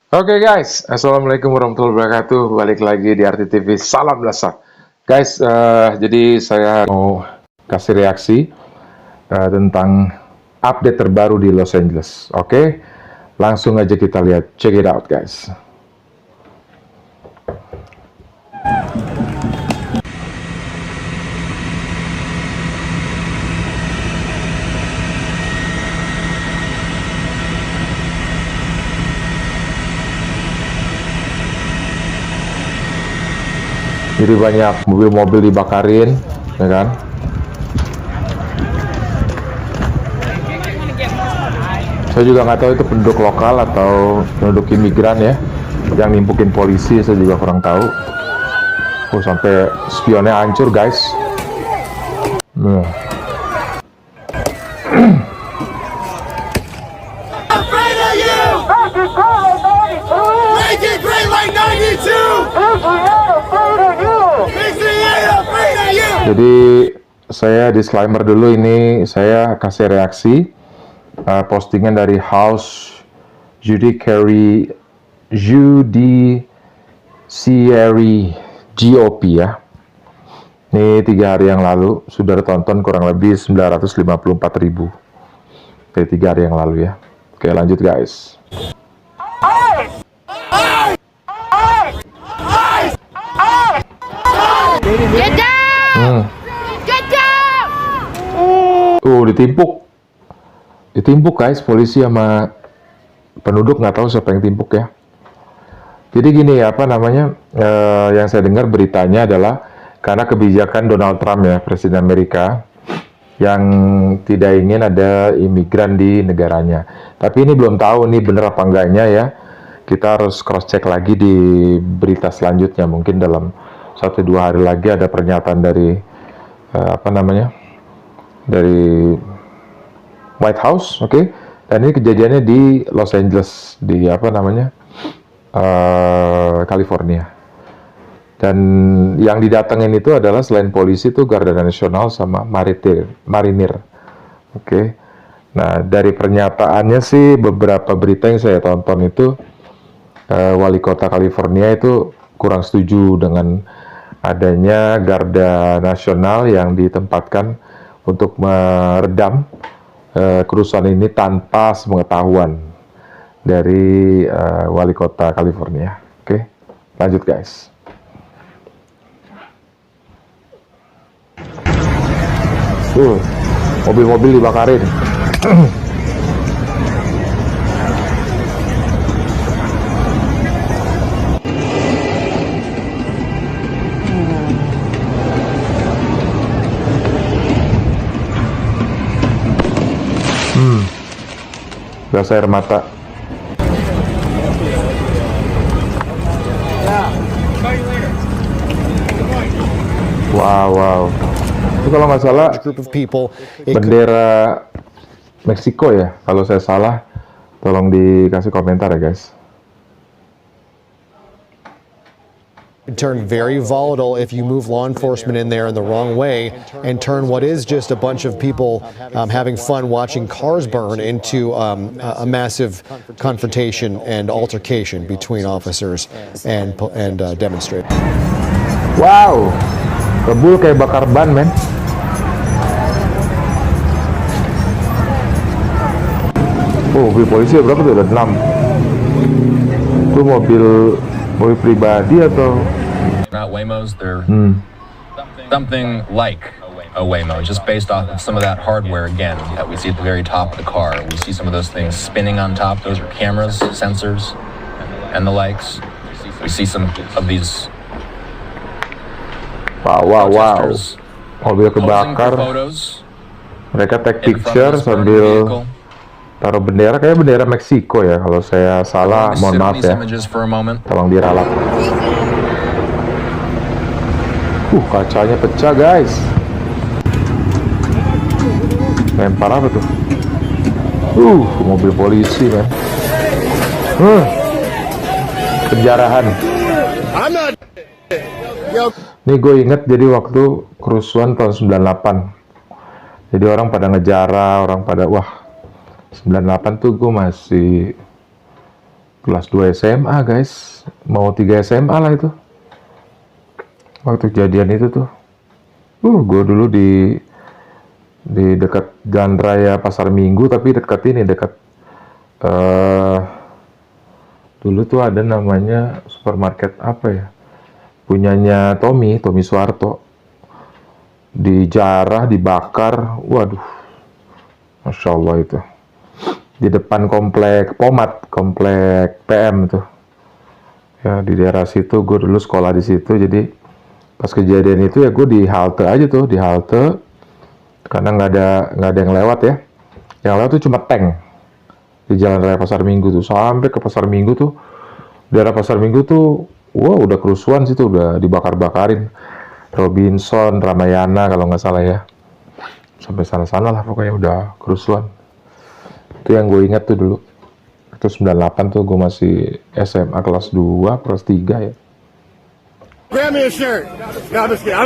Oke guys, Assalamualaikum warahmatullahi wabarakatuh. Balik lagi di RTTV, salam Lasa. Guys, jadi saya mau kasih reaksi tentang update terbaru di Los Angeles. Oke, langsung aja kita lihat, check it out guys. Jadi banyak mobil-mobil dibakarin, ya kan? Saya juga nggak tahu itu penduduk lokal atau penduduk imigran ya, yang nimpukin polisi, saya juga kurang tahu. Sampai spionnya hancur guys. Make it great like 92! Jadi saya disclaimer dulu, ini saya kasih reaksi postingan dari House Judiciary GOP ya. Ini 3 hari yang lalu sudah ditonton kurang lebih 954.000 dari 3 hari yang lalu ya. Oke, lanjut guys. Get down! Get down! Ditimpuk guys, polisi sama penduduk, nggak tahu siapa yang timpuk ya. Jadi gini ya, yang saya dengar beritanya adalah karena kebijakan Donald Trump ya, Presiden Amerika, yang tidak ingin ada imigran di negaranya. Tapi ini belum tahu nih bener apa enggaknya ya. Kita harus cross check lagi di berita selanjutnya. Mungkin dalam 1-2 hari lagi ada pernyataan dari dari White House, oke? Dan ini kejadiannya di Los Angeles, di California. Dan yang didatengin itu adalah selain polisi itu Garda Nasional sama marinir. Oke. Nah, dari pernyataannya sih beberapa berita yang saya tonton itu wali kota California itu kurang setuju dengan adanya Garda Nasional yang ditempatkan untuk meredam kerusuhan ini tanpa sepengetahuan dari wali kota California. Oke, lanjut guys. Mobil-mobil dibakarin. Gas air mata. Wow. Itu kalau nggak salah bendera Meksiko ya. Kalau saya salah, tolong dikasih komentar ya guys. Turn very volatile if you move law enforcement in there in the wrong way and turn what is just a bunch of people having fun watching cars burn into a massive confrontation and altercation between officers and demonstrators. Wow, kebul kayak bakar ban men. Mobil polisi berapa tuh? Ada 6. Itu mobil pribadi atau? Not Waymos, they're something like a Waymo, just based off of some of that hardware again that we see at the very top of the car. We see some of those things spinning on top. Those are cameras, sensors, and the likes. We see some of these Wow. protesters Mobil posing for kebakar. photos Mereka take in front picture of this burned sambil vehicle. taruh bendera, kayak bendera Meksiko ya. Kalau saya salah, Just mohon sit on maaf these ya. images for a moment. Tolong diralat. Kacanya pecah guys. Lempar apa tuh? Mobil polisi men. Penjarahan. Nih gue inget jadi waktu kerusuhan tahun 98. Jadi orang pada ngejara, 98 tuh gue masih kelas 2 SMA guys, mau 3 SMA lah itu waktu kejadian itu tuh. Gue dulu di dekat Jalan Raya Pasar Minggu, tapi dekat dulu tuh ada namanya supermarket apa ya, punyanya Tommy Soeharto, dijarah, dibakar, waduh, Masya Allah itu. Di depan komplek PM tuh. Ya, di daerah situ, gue dulu sekolah di situ, jadi pas kejadian itu ya gue di halte aja tuh, karena nggak ada yang lewat ya. Yang lewat tuh cuma tank di Jalan Raya Pasar Minggu tuh, sampai ke Pasar Minggu tuh, daerah Pasar Minggu tuh, wah udah kerusuhan sih tuh, udah dibakar-bakarin. Robinson, Ramayana kalau nggak salah ya, sampai sana-sana lah pokoknya udah kerusuhan. Itu yang gue ingat tuh dulu. Itu 98 tuh gue masih SMA kelas 2, kelas 3 ya. Grab me a shirt. No, I'm just kidding.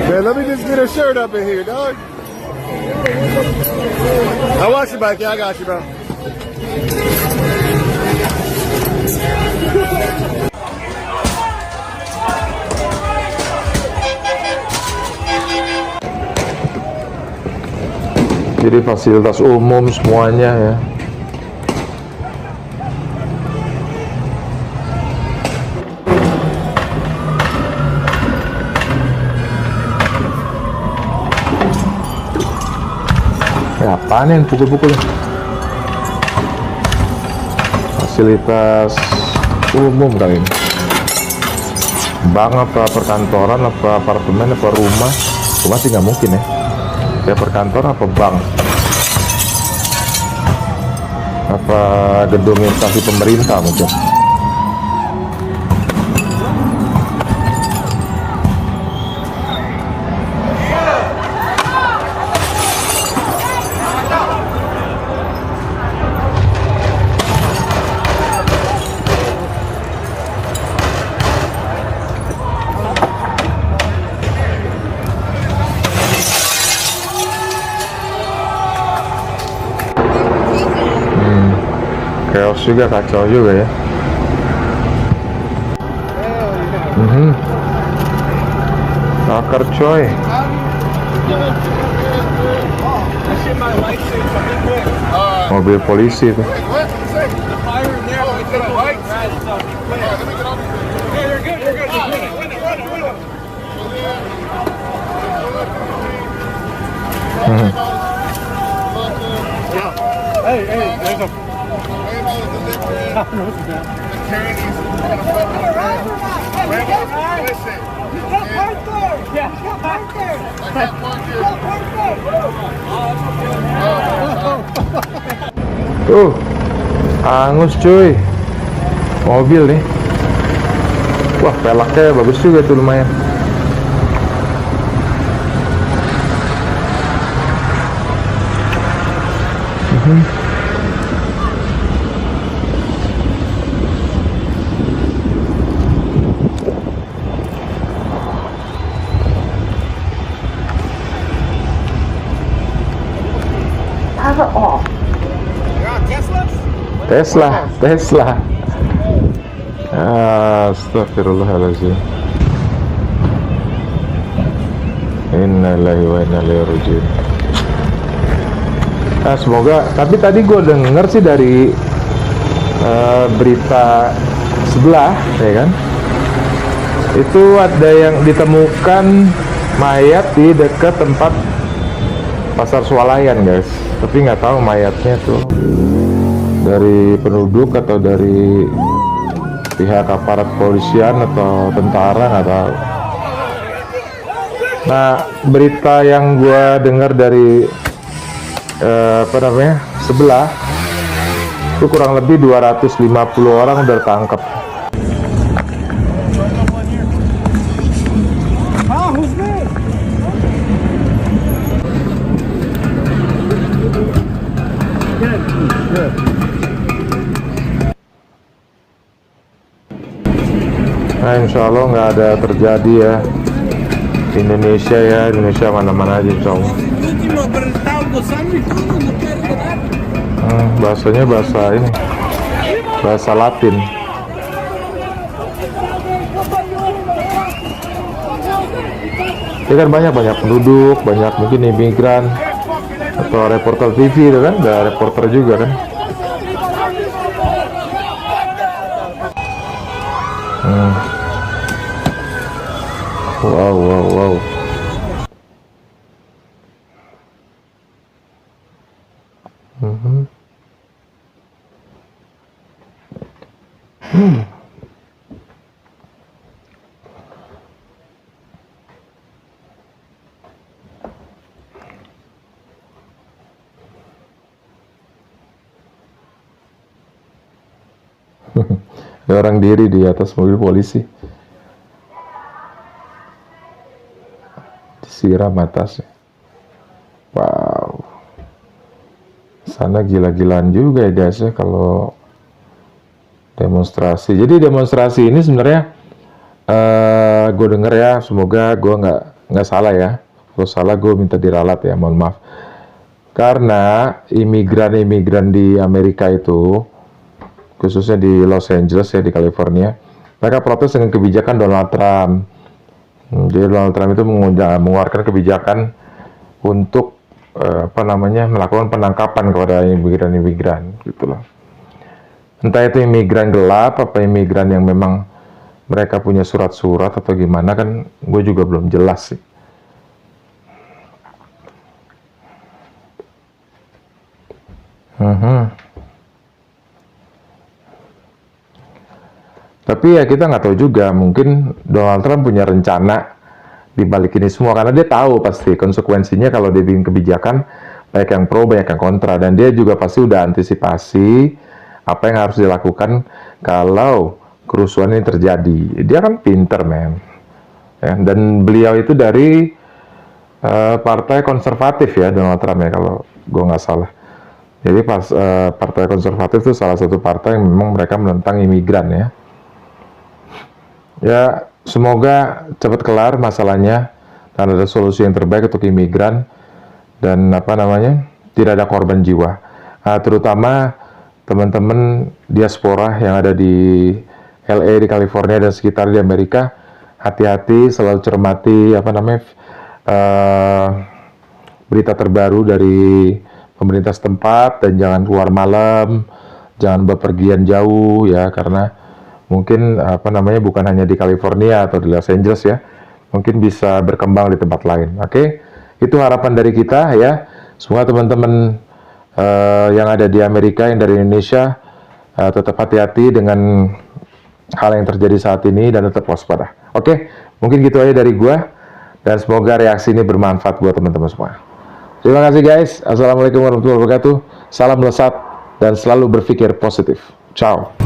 Man, let me just get a shirt up in here, dog. I watch your back. Yeah, I got you, bro. Jadi fasilitas umum semuanya ya. Apaan yang pukul-pukul? Fasilitas umum kali ini. Bank apa perkantoran apa apartemen apa rumah? Rumah sih nggak mungkin ya. Ya perkantoran apa bank? Apa gedung instansi pemerintah mungkin? Chaos juga, kacau juga ya. Bakar coy. Mobil polisi itu. Tuh, angus cuy, mobil nih. Wah, pelaknya bagus juga tuh, lumayan. Tesla. Astagfirullahaladzim. Innalillahi wa inna ilaihi raji'un. Nah, semoga, tapi tadi gue denger sih dari berita sebelah, ya kan, itu ada yang ditemukan mayat di dekat tempat Pasar Swalayan guys, tapi nggak tahu mayatnya tuh dari penduduk atau dari pihak aparat polisian atau tentara, nggak tahu. Nah, berita yang gue dengar dari sebelah itu kurang lebih 250 orang udah tertangkap. Nah, insya Allah nggak ada terjadi ya Indonesia ya, Indonesia mana-mana aja insya Allah. Bahasanya bahasa ini, bahasa Latin. Ya kan banyak penduduk, banyak mungkin imigran atau reporter TV itu kan, ada reporter juga kan. Wow. Ada orang diri di atas mobil polisi, disiram atasnya. Wow, sana gila-gilaan juga ya guys ya kalau demonstrasi. Jadi demonstrasi ini sebenarnya gue denger ya, semoga gue nggak salah ya. Kalau salah gue minta diralat ya, mohon maaf. Karena imigran di Amerika itu, khususnya di Los Angeles ya, di California, mereka protes dengan kebijakan Donald Trump. Jadi Donald Trump itu mengeluarkan kebijakan untuk melakukan penangkapan kepada imigran gitu loh. Entah itu imigran gelap apa imigran yang memang mereka punya surat-surat atau gimana, kan gue juga belum jelas sih. Tapi ya kita nggak tahu juga, mungkin Donald Trump punya rencana di balik ini semua, karena dia tahu pasti konsekuensinya kalau dia bikin kebijakan, baik yang pro, banyak yang kontra, dan dia juga pasti udah antisipasi apa yang harus dilakukan kalau kerusuhan ini terjadi. Dia kan pinter, men. Ya, dan beliau itu dari partai konservatif ya, Donald Trump ya, kalau gue nggak salah. Jadi partai konservatif itu salah satu partai yang memang mereka menentang imigran ya. Ya, semoga cepat kelar masalahnya dan ada solusi yang terbaik untuk imigran dan tidak ada korban jiwa. Terutama teman-teman diaspora yang ada di LA, di California dan sekitar di Amerika, hati-hati, selalu cermati berita terbaru dari pemerintah setempat, dan jangan keluar malam, jangan bepergian jauh ya, karena mungkin bukan hanya di California atau di Los Angeles ya, mungkin bisa berkembang di tempat lain. Oke, itu harapan dari kita ya. Semoga teman-teman yang ada di Amerika, yang dari Indonesia, tetap hati-hati dengan hal yang terjadi saat ini dan tetap waspada. Oke, mungkin gitu aja dari gua, dan semoga reaksi ini bermanfaat buat teman-teman semua. Terima kasih guys. Assalamualaikum warahmatullahi wabarakatuh. Salam lesat dan selalu berpikir positif. Ciao.